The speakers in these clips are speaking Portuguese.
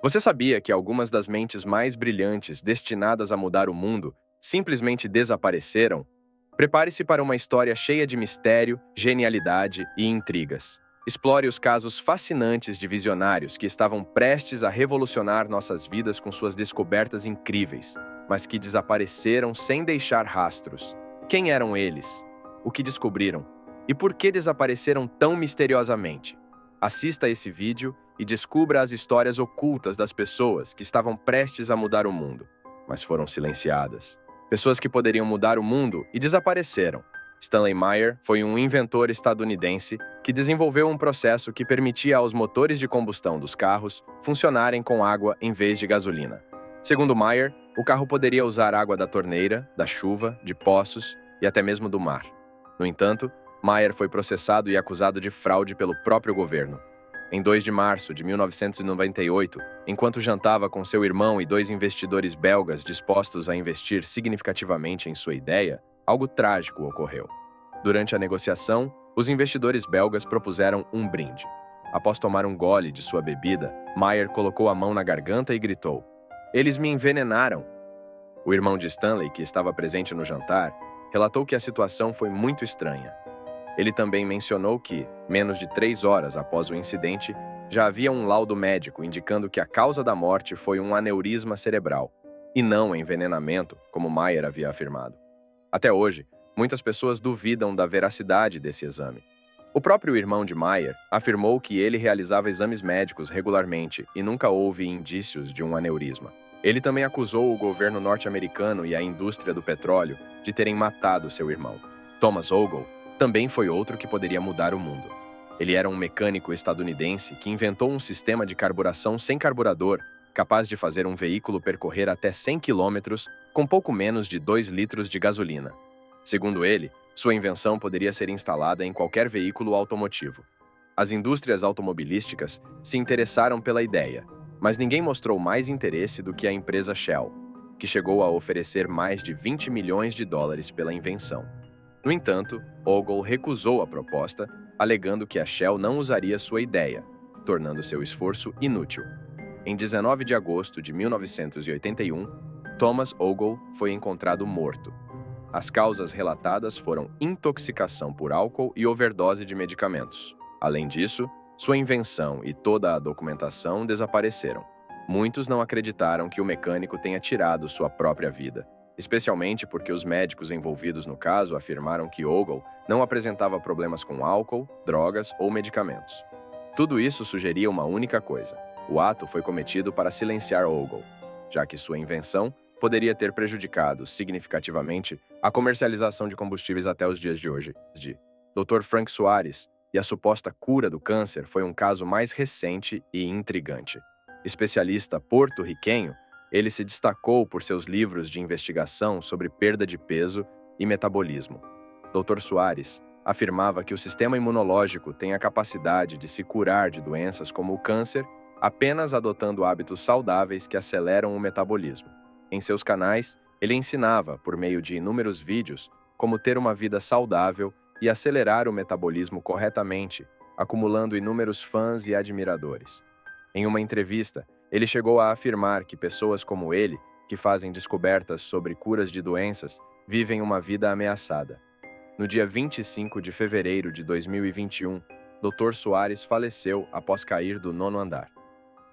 Você sabia que algumas das mentes mais brilhantes destinadas a mudar o mundo simplesmente desapareceram? Prepare-se para uma história cheia de mistério, genialidade e intrigas. Explore os casos fascinantes de visionários que estavam prestes a revolucionar nossas vidas com suas descobertas incríveis, mas que desapareceram sem deixar rastros. Quem eram eles? O que descobriram? E por que desapareceram tão misteriosamente? Assista a esse vídeo e descubra as histórias ocultas das pessoas que estavam prestes a mudar o mundo, mas foram silenciadas. Pessoas que poderiam mudar o mundo e desapareceram. Stanley Meyer foi um inventor estadunidense que desenvolveu um processo que permitia aos motores de combustão dos carros funcionarem com água em vez de gasolina. Segundo Meyer, o carro poderia usar água da torneira, da chuva, de poços e até mesmo do mar. No entanto, Meyer foi processado e acusado de fraude pelo próprio governo. Em 2 de março de 1998, enquanto jantava com seu irmão e 2 investidores belgas dispostos a investir significativamente em sua ideia, algo trágico ocorreu. Durante a negociação, os investidores belgas propuseram um brinde. Após tomar um gole de sua bebida, Meyer colocou a mão na garganta e gritou: "Eles me envenenaram!" O irmão de Stanley, que estava presente no jantar, relatou que a situação foi muito estranha. Ele também mencionou que, menos de 3 horas após o incidente, já havia um laudo médico indicando que a causa da morte foi um aneurisma cerebral, e não envenenamento, como Meyer havia afirmado. Até hoje, muitas pessoas duvidam da veracidade desse exame. O próprio irmão de Meyer afirmou que ele realizava exames médicos regularmente e nunca houve indícios de um aneurisma. Ele também acusou o governo norte-americano e a indústria do petróleo de terem matado seu irmão. Thomas Ogle também foi outro que poderia mudar o mundo. Ele era um mecânico estadunidense que inventou um sistema de carburação sem carburador, capaz de fazer um veículo percorrer até 100 quilômetros com pouco menos de 2 litros de gasolina. Segundo ele, sua invenção poderia ser instalada em qualquer veículo automotivo. As indústrias automobilísticas se interessaram pela ideia, mas ninguém mostrou mais interesse do que a empresa Shell, que chegou a oferecer mais de 20 milhões de dólares pela invenção. No entanto, Ogle recusou a proposta, alegando que a Shell não usaria sua ideia, tornando seu esforço inútil. Em 19 de agosto de 1981, Thomas Ogle foi encontrado morto. As causas relatadas foram intoxicação por álcool e overdose de medicamentos. Além disso, sua invenção e toda a documentação desapareceram. Muitos não acreditaram que o mecânico tenha tirado sua própria vida, especialmente porque os médicos envolvidos no caso afirmaram que Ogle não apresentava problemas com álcool, drogas ou medicamentos. Tudo isso sugeria uma única coisa: o ato foi cometido para silenciar Ogle, já que sua invenção poderia ter prejudicado significativamente a comercialização de combustíveis até os dias de hoje. Dr. Frank Soares e a suposta cura do câncer foi um caso mais recente e intrigante. Especialista porto-riquenho, ele se destacou por seus livros de investigação sobre perda de peso e metabolismo. Dr. Soares afirmava que o sistema imunológico tem a capacidade de se curar de doenças como o câncer apenas adotando hábitos saudáveis que aceleram o metabolismo. Em seus canais, ele ensinava, por meio de inúmeros vídeos, como ter uma vida saudável e acelerar o metabolismo corretamente, acumulando inúmeros fãs e admiradores. Em uma entrevista, ele chegou a afirmar que pessoas como ele, que fazem descobertas sobre curas de doenças, vivem uma vida ameaçada. No dia 25 de fevereiro de 2021, Dr. Soares faleceu após cair do 9º andar.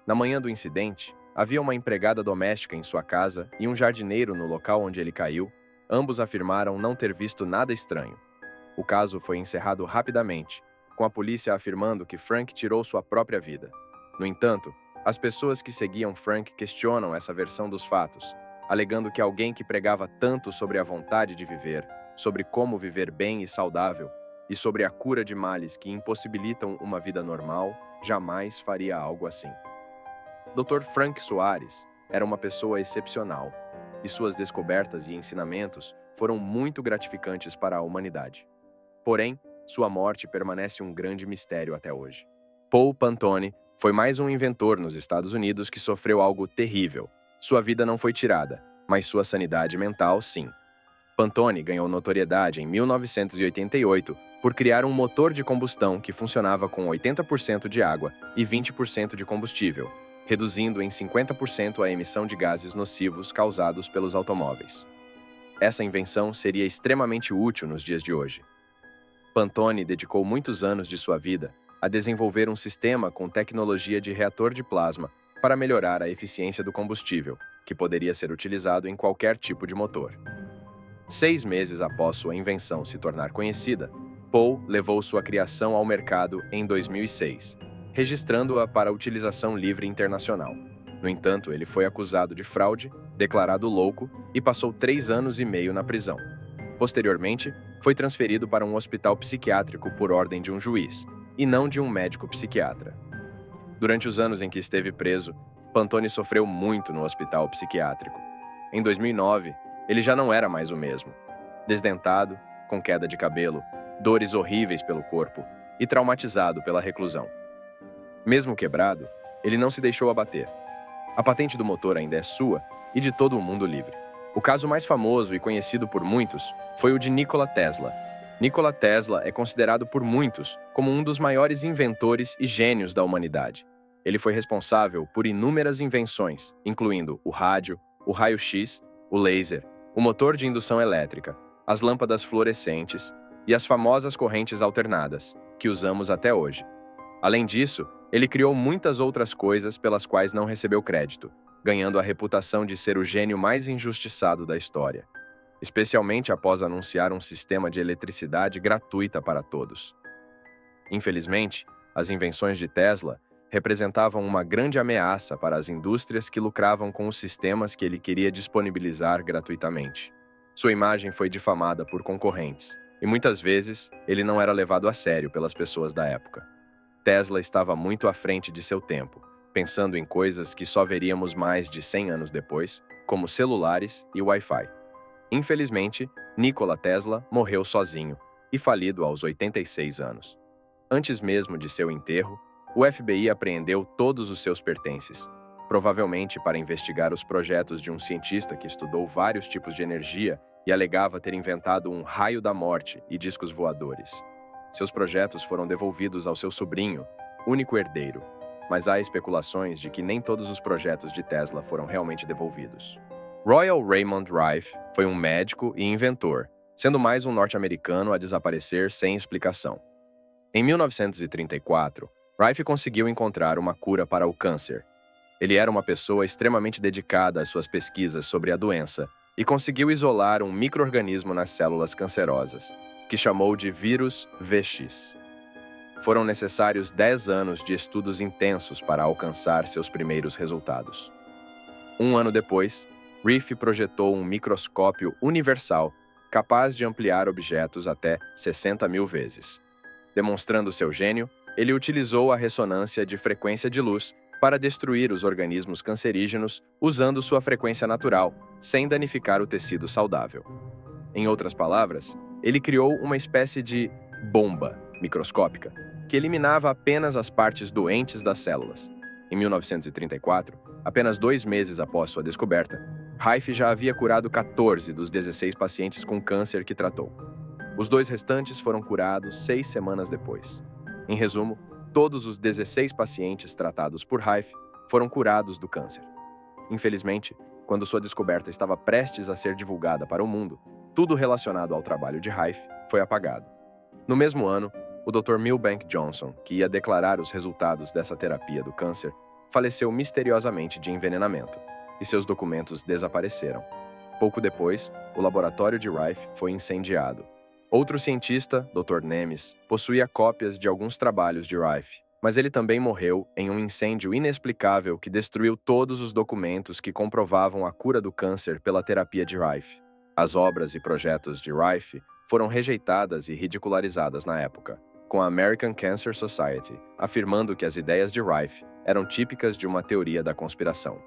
Na manhã do incidente, havia uma empregada doméstica em sua casa e um jardineiro no local onde ele caiu. Ambos afirmaram não ter visto nada estranho. O caso foi encerrado rapidamente, com a polícia afirmando que Frank tirou sua própria vida. No entanto, as pessoas que seguiam Frank questionam essa versão dos fatos, alegando que alguém que pregava tanto sobre a vontade de viver, sobre como viver bem e saudável, e sobre a cura de males que impossibilitam uma vida normal, jamais faria algo assim. Dr. Frank Soares era uma pessoa excepcional, e suas descobertas e ensinamentos foram muito gratificantes para a humanidade. Porém, sua morte permanece um grande mistério até hoje. Paul Pantone foi mais um inventor nos Estados Unidos que sofreu algo terrível. Sua vida não foi tirada, mas sua sanidade mental, sim. Pantone ganhou notoriedade em 1988 por criar um motor de combustão que funcionava com 80% de água e 20% de combustível, reduzindo em 50% a emissão de gases nocivos causados pelos automóveis. Essa invenção seria extremamente útil nos dias de hoje. Pantone dedicou muitos anos de sua vida a desenvolver um sistema com tecnologia de reator de plasma para melhorar a eficiência do combustível, que poderia ser utilizado em qualquer tipo de motor. 6 meses após sua invenção se tornar conhecida, Paul levou sua criação ao mercado em 2006, registrando-a para utilização livre internacional. No entanto, ele foi acusado de fraude, declarado louco e passou 3 anos e meio na prisão. Posteriormente, foi transferido para um hospital psiquiátrico por ordem de um juiz, e não de um médico psiquiatra. Durante os anos em que esteve preso, Pantone sofreu muito no hospital psiquiátrico. Em 2009, ele já não era mais o mesmo. Desdentado, com queda de cabelo, dores horríveis pelo corpo e traumatizado pela reclusão. Mesmo quebrado, ele não se deixou abater. A patente do motor ainda é sua e de todo o mundo livre. O caso mais famoso e conhecido por muitos foi o de Nikola Tesla. Nikola Tesla é considerado por muitos como um dos maiores inventores e gênios da humanidade. Ele foi responsável por inúmeras invenções, incluindo o rádio, o raio-x, o laser, o motor de indução elétrica, as lâmpadas fluorescentes e as famosas correntes alternadas, que usamos até hoje. Além disso, ele criou muitas outras coisas pelas quais não recebeu crédito, ganhando a reputação de ser o gênio mais injustiçado da história, especialmente após anunciar um sistema de eletricidade gratuita para todos. Infelizmente, as invenções de Tesla representavam uma grande ameaça para as indústrias que lucravam com os sistemas que ele queria disponibilizar gratuitamente. Sua imagem foi difamada por concorrentes, e muitas vezes ele não era levado a sério pelas pessoas da época. Tesla estava muito à frente de seu tempo, pensando em coisas que só veríamos mais de 100 anos depois, como celulares e Wi-Fi. Infelizmente, Nikola Tesla morreu sozinho e falido aos 86 anos. Antes mesmo de seu enterro, o FBI apreendeu todos os seus pertences, provavelmente para investigar os projetos de um cientista que estudou vários tipos de energia e alegava ter inventado um raio da morte e discos voadores. Seus projetos foram devolvidos ao seu sobrinho, único herdeiro, mas há especulações de que nem todos os projetos de Tesla foram realmente devolvidos. Royal Raymond Rife foi um médico e inventor, sendo mais um norte-americano a desaparecer sem explicação. Em 1934, Rife conseguiu encontrar uma cura para o câncer. Ele era uma pessoa extremamente dedicada às suas pesquisas sobre a doença e conseguiu isolar um micro-organismo nas células cancerosas, que chamou de vírus VX. Foram necessários 10 anos de estudos intensos para alcançar seus primeiros resultados. Um ano depois, Rife projetou um microscópio universal capaz de ampliar objetos até 60 mil vezes. Demonstrando seu gênio, ele utilizou a ressonância de frequência de luz para destruir os organismos cancerígenos usando sua frequência natural, sem danificar o tecido saudável. Em outras palavras, ele criou uma espécie de bomba microscópica que eliminava apenas as partes doentes das células. Em 1934, apenas 2 meses após sua descoberta, Rife já havia curado 14 dos 16 pacientes com câncer que tratou. Os 2 restantes foram curados 6 semanas depois. Em resumo, todos os 16 pacientes tratados por Rife foram curados do câncer. Infelizmente, quando sua descoberta estava prestes a ser divulgada para o mundo, tudo relacionado ao trabalho de Rife foi apagado. No mesmo ano, o Dr. Milbank Johnson, que ia declarar os resultados dessa terapia do câncer, faleceu misteriosamente de envenenamento, e seus documentos desapareceram. Pouco depois, o laboratório de Rife foi incendiado. Outro cientista, Dr. Nemes, possuía cópias de alguns trabalhos de Rife, mas ele também morreu em um incêndio inexplicável que destruiu todos os documentos que comprovavam a cura do câncer pela terapia de Rife. As obras e projetos de Rife foram rejeitadas e ridicularizadas na época, com a American Cancer Society afirmando que as ideias de Rife eram típicas de uma teoria da conspiração.